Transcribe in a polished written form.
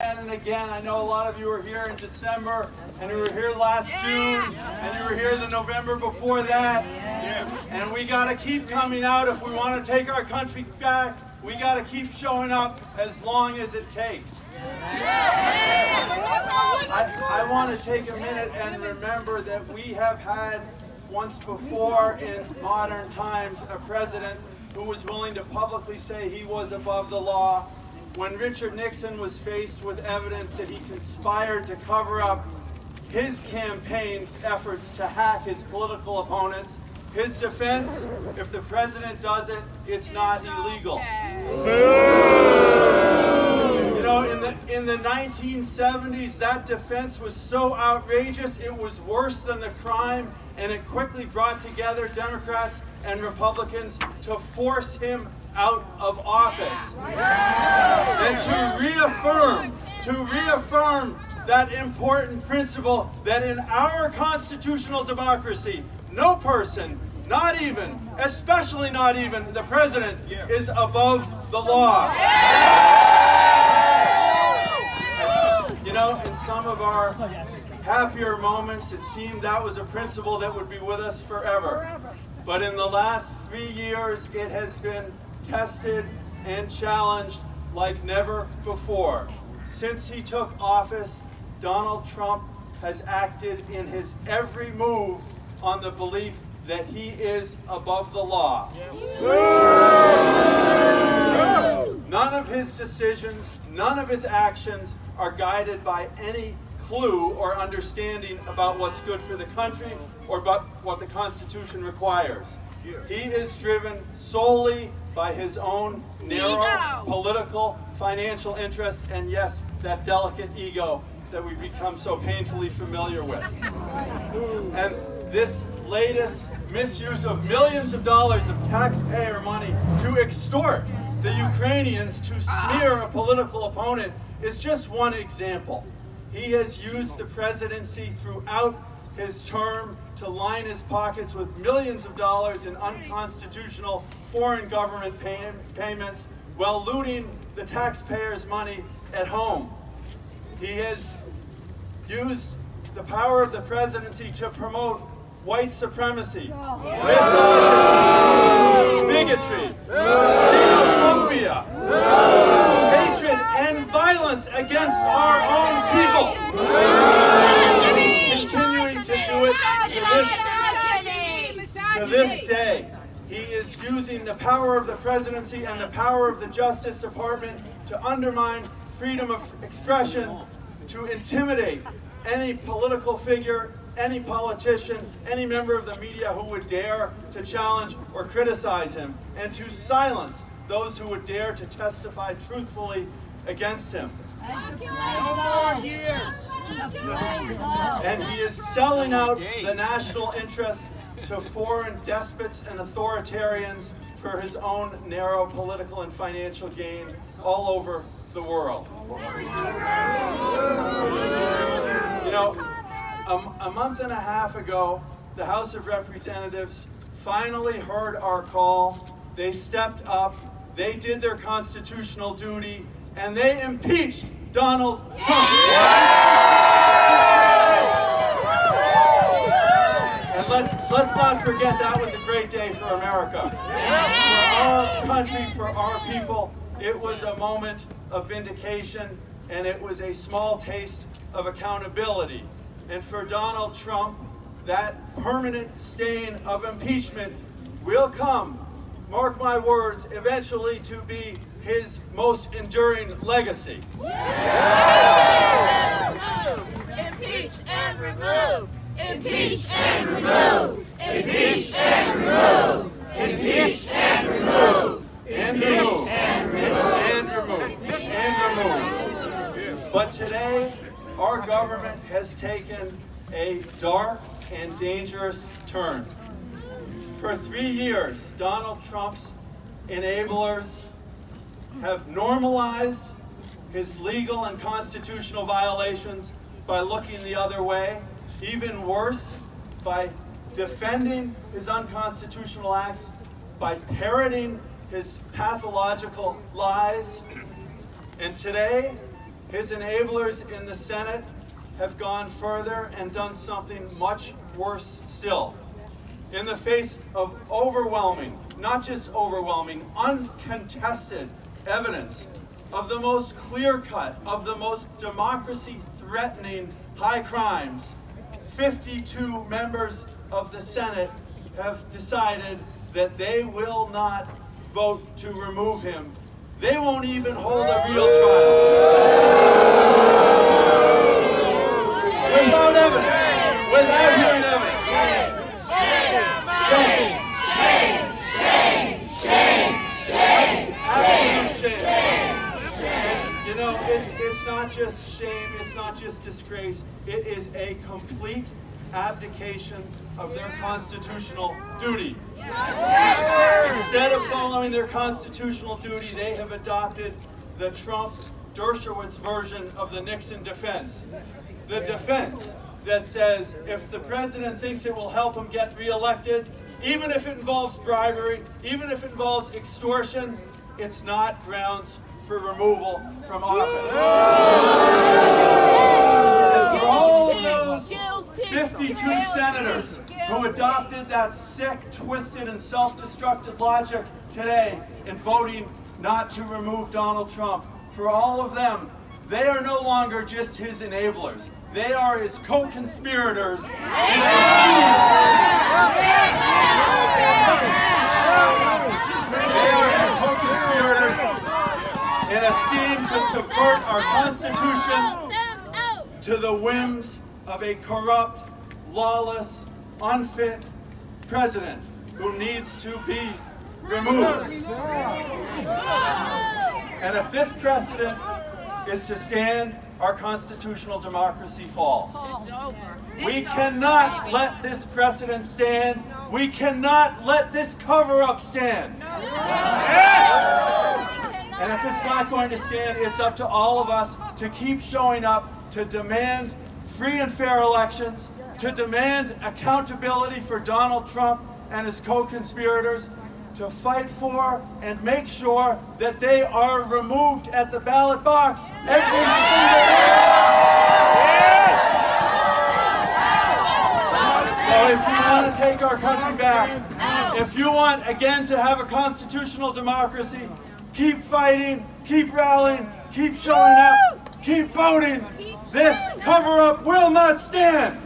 And again, I know a lot of you were here in December, and you were here last June, and you were here the November before that. And we got to keep coming out if we want to take our country back. We got to keep showing up as long as it takes. I want to take a minute and remember that we have had once before in modern times a president who was willing to publicly say he was above the law. When Richard Nixon was faced with evidence that he conspired to cover up his campaign's efforts to hack his political opponents, his defense, if the president does it, it's not illegal. You know, in the 1970s, that defense was so outrageous, it was worse than the crime, and it quickly brought together Democrats and Republicans to force him out of office. And to reaffirm that important principle that in our constitutional democracy, no person, especially not even the president, is above the law. You know, in some of our happier moments, it seemed that was a principle that would be with us forever. But in the last 3 years, it has been tested and challenged like never before. Since he took office, Donald Trump has acted in his every move on the belief that he is above the law. None of his decisions, none of his actions are guided by any clue or understanding about what's good for the country or about what the Constitution requires. He is driven solely by his own narrow political, financial interests, and yes, that delicate ego that we've become so painfully familiar with. And this latest misuse of millions of dollars of taxpayer money to extort the Ukrainians to smear a political opponent is just one example. He has used the presidency throughout his term to line his pockets with millions of dollars in unconstitutional foreign government payments while looting the taxpayers' money at home. He has used the power of the presidency to promote white supremacy, misogyny, bigotry, xenophobia, hatred, and violence against our own people. And he's continuing to do it to this day. He is using the power of the presidency and the power of the Justice Department to undermine freedom of expression, to intimidate any political figure, any politician, any member of the media who would dare to challenge or criticize him, and to silence those who would dare to testify truthfully against him. And he is selling out the national interest to foreign despots and authoritarians for his own narrow political and financial gain all over the world. You know, a month and a half ago, the House of Representatives finally heard our call. They stepped up, they did their constitutional duty, and they impeached Donald Trump. And let's not forget that was a great day for America. For our country, for our people, it was a moment of vindication, and it was a small taste of accountability. And for Donald Trump, that permanent stain of impeachment will come, mark my words, eventually to be his most enduring legacy. Impeach and remove! Impeach and remove! Impeach and remove! Impeach and remove! And remove. But today, our government has taken a dark and dangerous turn. For 3 years, Donald Trump's enablers have normalized his legal and constitutional violations by looking the other way. Even worse, by defending his unconstitutional acts, by parroting his pathological lies. And today, His enablers in the Senate have gone further and done something much worse still. In the face of overwhelming, not just overwhelming, uncontested evidence of the most clear-cut, of the most democracy-threatening high crimes, 52 members of the Senate have decided that they will not vote to remove him. They won't even hold a real trial. Without evidence. Without hearing evidence. Absolute shame. You know, it's not just shame, it's not just disgrace, it is a complete abdication of their constitutional duty. Instead of following their constitutional duty, they have adopted the Trump-Dershowitz version of the Nixon defense. The defense that says if the president thinks it will help him get reelected, even if it involves bribery, even if it involves extortion, it's not grounds for removal from office. And for all of those 52 senators who adopted that sick, twisted, and self-destructive logic today in voting not to remove Donald Trump, for all of them, they are no longer just his enablers. They are his co-conspirators. They are his co-conspirators in a scheme to subvert our Constitution to the whims of a corrupt, lawless, unfit president who needs to be removed. And if this precedent is to stand, our constitutional democracy falls. We cannot let this precedent stand. We cannot let this cover-up stand. And if it's not going to stand, it's up to all of us to keep showing up, to demand free and fair elections, to demand accountability for Donald Trump and his co-conspirators, to fight for and make sure that they are removed at the ballot box every single day. So if you want to take our country back, if you want again to have a constitutional democracy, keep fighting, keep rallying, keep showing up, keep voting. This cover-up will not stand.